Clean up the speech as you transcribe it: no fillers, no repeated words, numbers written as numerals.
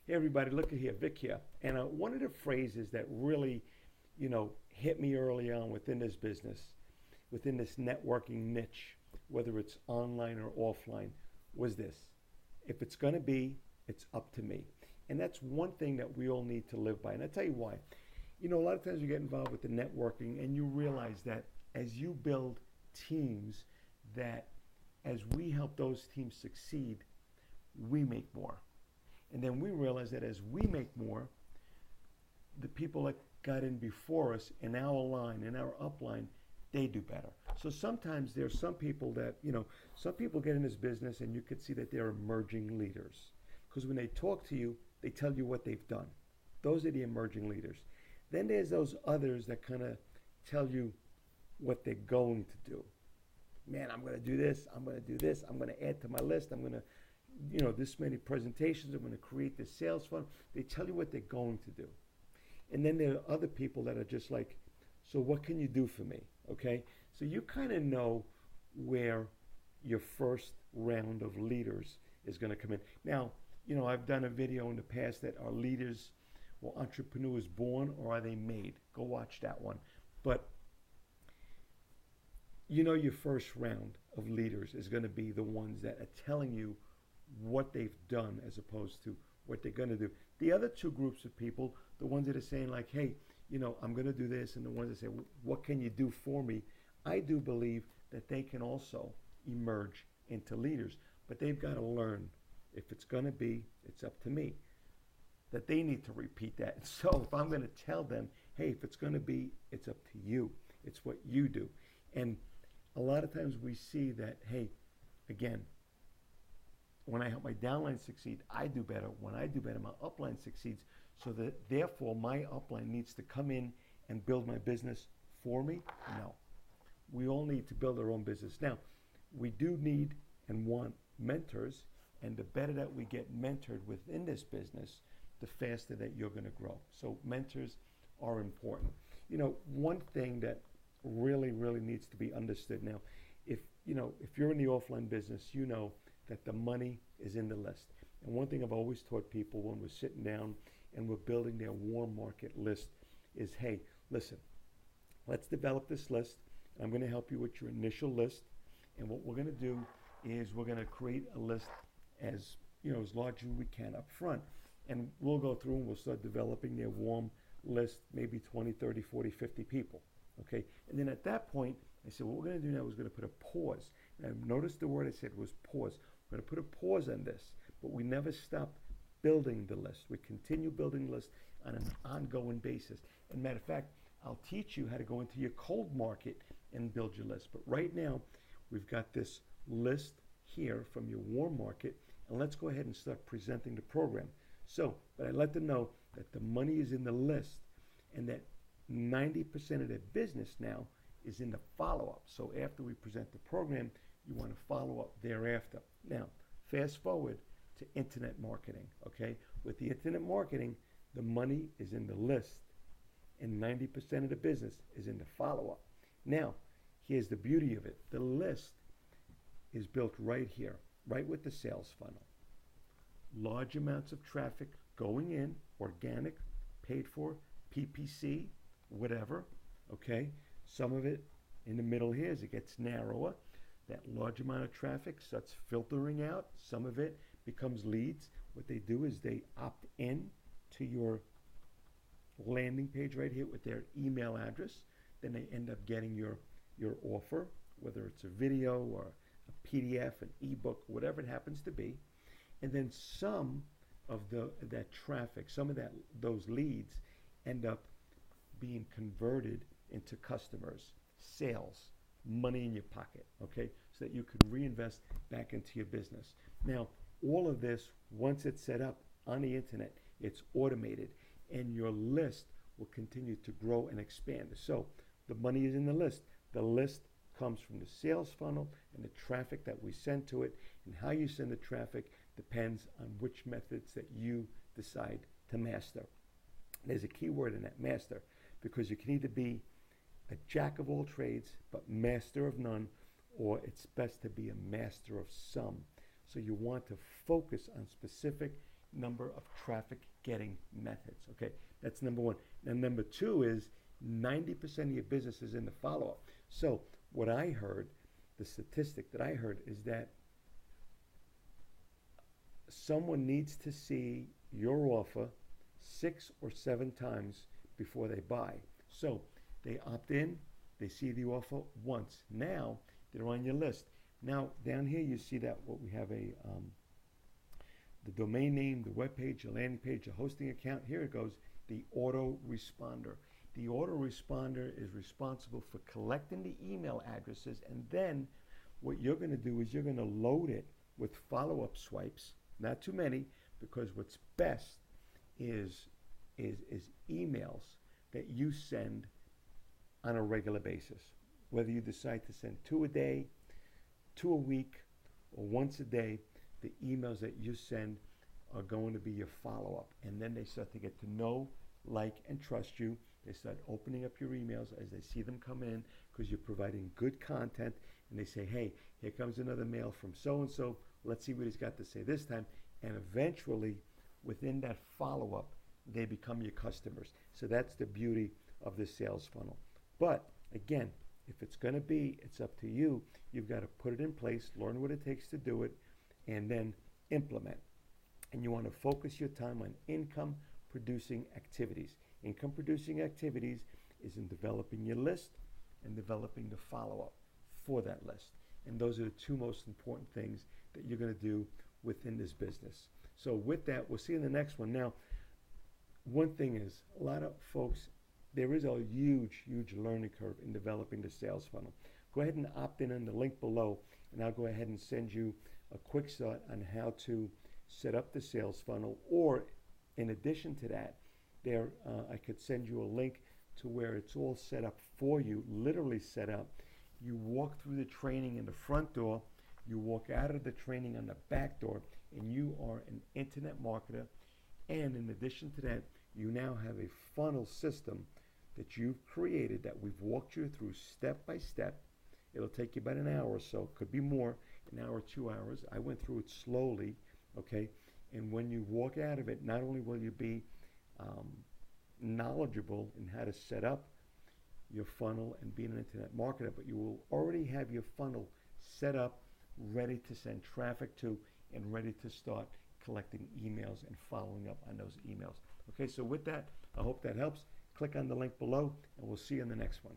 Hey everybody, look at here, Vic here. And one of the phrases that really, hit me early on within this business, within this networking niche, whether it's online or offline, was this. If it's going to be, it's up to me. And that's one thing that we all need to live by. And I'll tell you why. A lot of times you get involved with the networking and you realize that as you build teams, that as we help those teams succeed, we make more. And then we realize that as we make more, the people that got in before us in our line, in our upline, they do better. So sometimes there's some people that, some people get in this business and you could see that they're emerging leaders. Because when they talk to you, they tell you what they've done. Those are the emerging leaders. Then there's those others that kind of tell you what they're going to do. Man, I'm going to do this. I'm going to do this. I'm going to add to my list. I'm going to, this many presentations. I'm going to create this sales funnel. They tell you what they're going to do. And then there are other people that are just like, so what can you do for me? Okay. So you kind of know where your first round of leaders is going to come in. Now, I've done a video in the past that are leaders or entrepreneurs born or are they made? Go watch that one. But your first round of leaders is going to be the ones that are telling you what they've done as opposed to what they're going to do. The other two groups of people, the ones that are saying like, hey, I'm going to do this, and the ones that say, what can you do for me? I do believe that they can also emerge into leaders, but they've got to learn if it's going to be, it's up to me. That they need to repeat that. So if I'm going to tell them, hey, if it's going to be, it's up to you. It's what you do. And a lot of times we see that, hey, again, when I help my downline succeed, I do better. When I do better, my upline succeeds. So that therefore my upline needs to come in and build my business for me? No. We all need to build our own business. Now, we do need and want mentors, and the better that we get mentored within this business, the faster that you're going to grow. So mentors are important. One thing that really, really needs to be understood now, if you're in the offline business, you know that the money is in the list. And one thing I've always taught people when we're sitting down and we're building their warm market list is, hey, listen, let's develop this list. I'm going to help you with your initial list. And what we're going to do is we're going to create a list as large as we can up front. And we'll go through and we'll start developing their warm list, maybe 20, 30, 40, 50 people. Okay. And then at that point, I said, what we're going to do now is we're going to put a pause. And notice the word I said was pause. We're going to put a pause on this, but we never stop building the list. We continue building the list on an ongoing basis. And matter of fact, I'll teach you how to go into your cold market and build your list. But right now, we've got this list here from your warm market, and let's go ahead and start presenting the program. So, but I let them know that the money is in the list and that 90% of their business now is in the follow-up. So after we present the program, you want to follow up thereafter. Now, fast forward to internet marketing, okay? With the internet marketing, the money is in the list and 90% of the business is in the follow-up. Now, here's the beauty of it. The list is built right here, right with the sales funnel. Large amounts of traffic going in, organic, paid for, PPC, whatever, okay? Some of it in the middle here as it gets narrower. That large amount of traffic starts filtering out. Some of it becomes leads. What they do is they opt in to your landing page right here with their email address. Then they end up getting your offer, whether it's a video or a PDF, an ebook, whatever it happens to be. And then some of that traffic, some of those leads end up being converted into customers, sales, money in your pocket, okay? So that you can reinvest back into your business. Now, all of this, once it's set up on the internet, it's automated, and your list will continue to grow and expand. So the money is in the list. The list comes from the sales funnel and the traffic that we send to it, and how you send the traffic depends on which methods that you decide to master. There's a key word in that, master, because you can either be a jack of all trades but master of none, or it's best to be a master of some. So you want to focus on specific, number of traffic getting methods. Okay, that's number one. Now, number two is 90% of your business is in the follow up. So, what I heard, the statistic that I heard is that someone needs to see your offer 6 or 7 times before they buy. So, they opt in, they see the offer once. Now, they're on your list. Now, down here you see that what we have the domain name, the web page, the landing page, the hosting account. Here it goes, the autoresponder. The autoresponder is responsible for collecting the email addresses, and then what you're going to do is you're going to load it with follow-up swipes. Not too many, because what's best is emails that you send on a regular basis. Whether you decide to send 2 a day, 2 a week, or once a day, the emails that you send are going to be your follow-up. And then they start to get to know, like, and trust you. They start opening up your emails as they see them come in because you're providing good content. And they say, hey, here comes another mail from so-and-so. Let's see what he's got to say this time. And eventually, within that follow-up, they become your customers. So that's the beauty of the sales funnel. But again, if it's going to be, it's up to you. You've got to put it in place, learn what it takes to do it, and then implement. And you want to focus your time on income-producing activities. Income-producing activities is in developing your list and developing the follow-up for that list. And those are the 2 most important things that you're going to do within this business. So with that, we'll see in the next one. Now, one thing is, a lot of folks, there is a huge, huge learning curve in developing the sales funnel. Go ahead and opt in on the link below, and I'll go ahead and send you a quick start on how to set up the sales funnel. Or in addition to that, I could send you a link to where it's all set up for you, literally set up. You walk through the training in the front door, you walk out of the training on the back door, and you are an internet marketer. And in addition to that, you now have a funnel system that you've created that we've walked you through step by step. It'll take you about an hour or so, could be more, an hour, 2 hours. I went through it slowly, okay? And when you walk out of it, not only will you be knowledgeable in how to set up your funnel and be an internet marketer, but you will already have your funnel set up, ready to send traffic to, and ready to start collecting emails and following up on those emails. Okay, so with that, I hope that helps. Click on the link below, and we'll see you in the next one.